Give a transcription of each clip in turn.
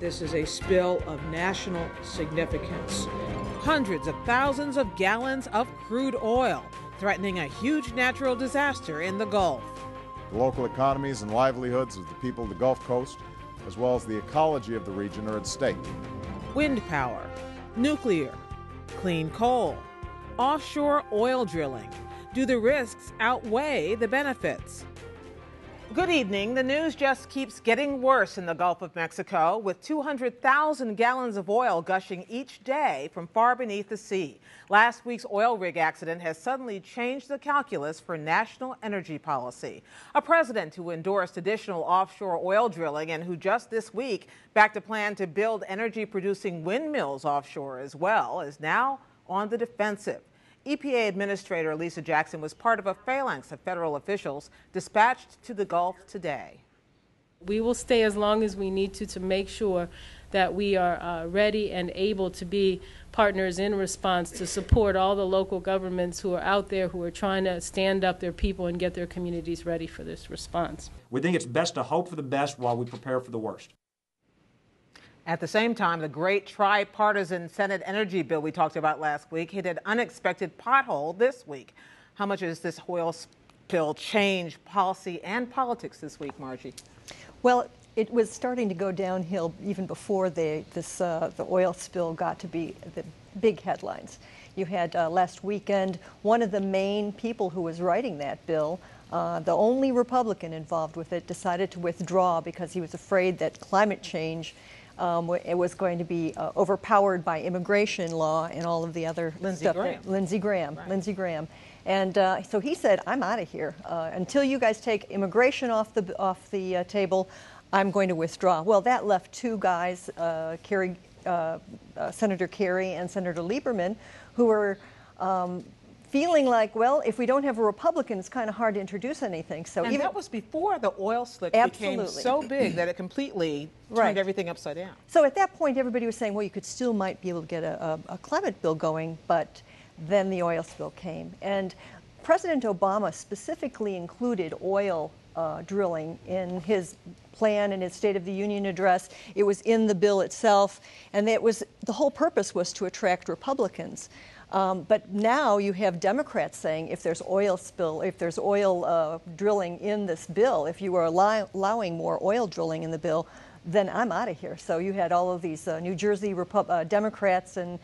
This is a spill of national significance. Hundreds of thousands of gallons of crude oil, threatening a huge natural disaster in the Gulf. The local economies and livelihoods of the people of the Gulf Coast, as well as the ecology of the region, are at stake. Wind power, nuclear, clean coal, offshore oil drilling. Do the risks outweigh the benefits? Good evening. The news just keeps getting worse in the Gulf of Mexico, with 200,000 gallons of oil gushing each day from far beneath the sea. Last week's oil rig accident has suddenly changed the calculus for national energy policy. A president who endorsed additional offshore oil drilling and who just this week backed a plan to build energy-producing windmills offshore as well is now on the defensive. EPA Administrator Lisa Jackson was part of a phalanx of federal officials dispatched to the Gulf today. We will stay as long as we need to make sure that we are ready and able to be partners in response to support all the local governments who are out there who are trying to stand up their people and get their communities ready for this response. We think it's best to hope for the best while we prepare for the worst. At the same time, the great tripartisan Senate energy bill we talked about last week hit an unexpected pothole this week. How much does this oil spill change policy and politics this week, Margie? Well, it was starting to go downhill even before the oil spill got to be the big headlines. You had last weekend, one of the main people who was writing that bill, the only Republican involved with it, decided to withdraw because he was afraid that climate change it was going to be overpowered by immigration law and all of the other stuff. Lindsey Graham. And so he said, I'm out of here. Until you guys take immigration off the table, I'm going to withdraw. Well, that left two guys, Senator Kerry and Senator Lieberman, who were feeling like, well, if we don't have a Republican, it's kind of hard to introduce anything. So and that was before the oil slick became so big that it completely turned everything upside down. So at that point, everybody was saying, well, you could still might be able to get a climate bill going, but then the oil spill came. And President Obama specifically included oil drilling in his plan and his State of the Union address. It was in the bill itself, and the whole purpose was to attract Republicans. But now you have Democrats saying if there's oil drilling in this bill, if you are allowing more oil drilling in the bill, then I'm out of here. So you had all of these New Jersey Democrats and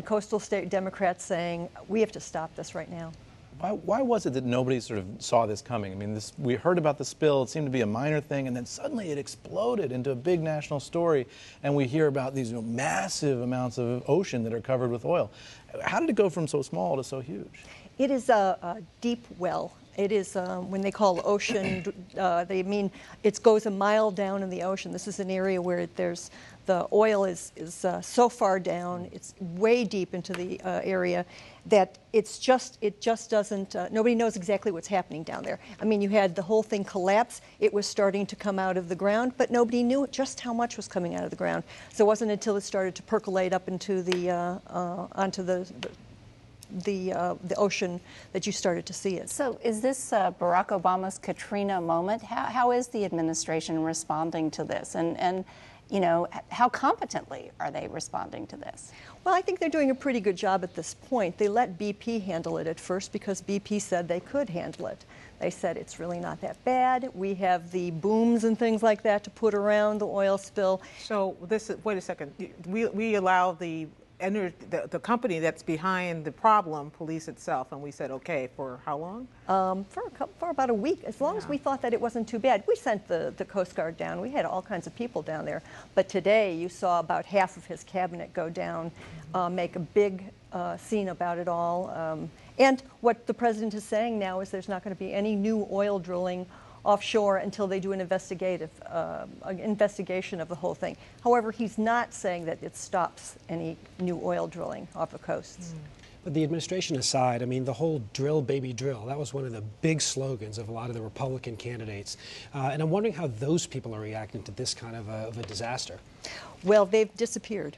coastal state Democrats saying we have to stop this right now. Why was it that nobody sort of saw this coming? I mean, we heard about the spill, it seemed to be a minor thing, and then suddenly it exploded into a big national story, and we hear about these massive amounts of ocean that are covered with oil. How did it go from so small to so huge? It is a deep well. It is, when they call ocean, they mean it goes a mile down in the ocean. This is an area where the oil is so far down, it's way deep into the area that it just doesn't, nobody knows exactly what's happening down there. I mean, you had the whole thing collapse. It was starting to come out of the ground, but nobody knew just how much was coming out of the ground. So it wasn't until it started to percolate up into onto the ocean that you started to see it. So is this Barack Obama's Katrina moment? How is the administration responding to this? And you know, how competently are they responding to this? Well, I think they're doing a pretty good job at this point. They let BP handle it at first because BP said they could handle it. They said it's really not that bad. We have the booms and things like that to put around the oil spill. So wait a second. We allow the company that's behind the problem police itself, and we said okay for how long? For about a week, as long as we thought that it wasn't too bad. We sent the Coast Guard down. We had all kinds of people down there, but today you saw about half of his cabinet go down, make a big scene about it all. And what the president is saying now is there's not going to be any new oil drilling offshore until they do an investigation of the whole thing. However, he's not saying that it stops any new oil drilling off the coasts. But the administration aside, I mean, the whole drill, baby, drill, that was one of the big slogans of a lot of the Republican candidates. And I'm wondering how those people are reacting to this kind of a disaster. Well, they've disappeared.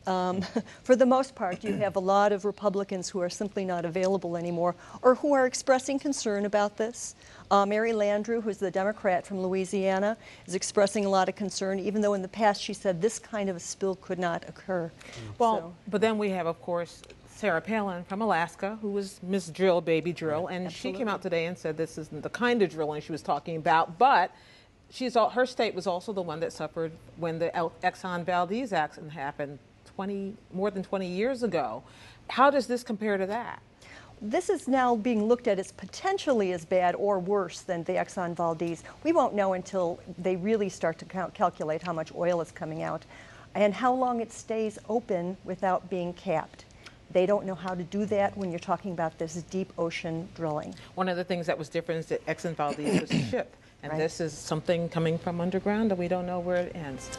For the most part, you have a lot of Republicans who are simply not available anymore or who are expressing concern about this. Mary Landrieu, who's the Democrat from Louisiana, is expressing a lot of concern, even though in the past she said this kind of a spill could not occur. Well, but then we have, of course, Sarah Palin from Alaska, who was Miss Drill, Baby Drill, and she came out today and said this isn't the kind of drilling she was talking about, but her state was also the one that suffered when the Exxon Valdez accident happened more than 20 years ago. How does this compare to that? This is now being looked at as potentially as bad or worse than the Exxon Valdez. We won't know until they really start to calculate how much oil is coming out and how long it stays open without being capped. They don't know how to do that when you're talking about this deep ocean drilling. One of the things that was different is that Exxon Valdez was a ship, and this is something coming from underground, and we don't know where it ends.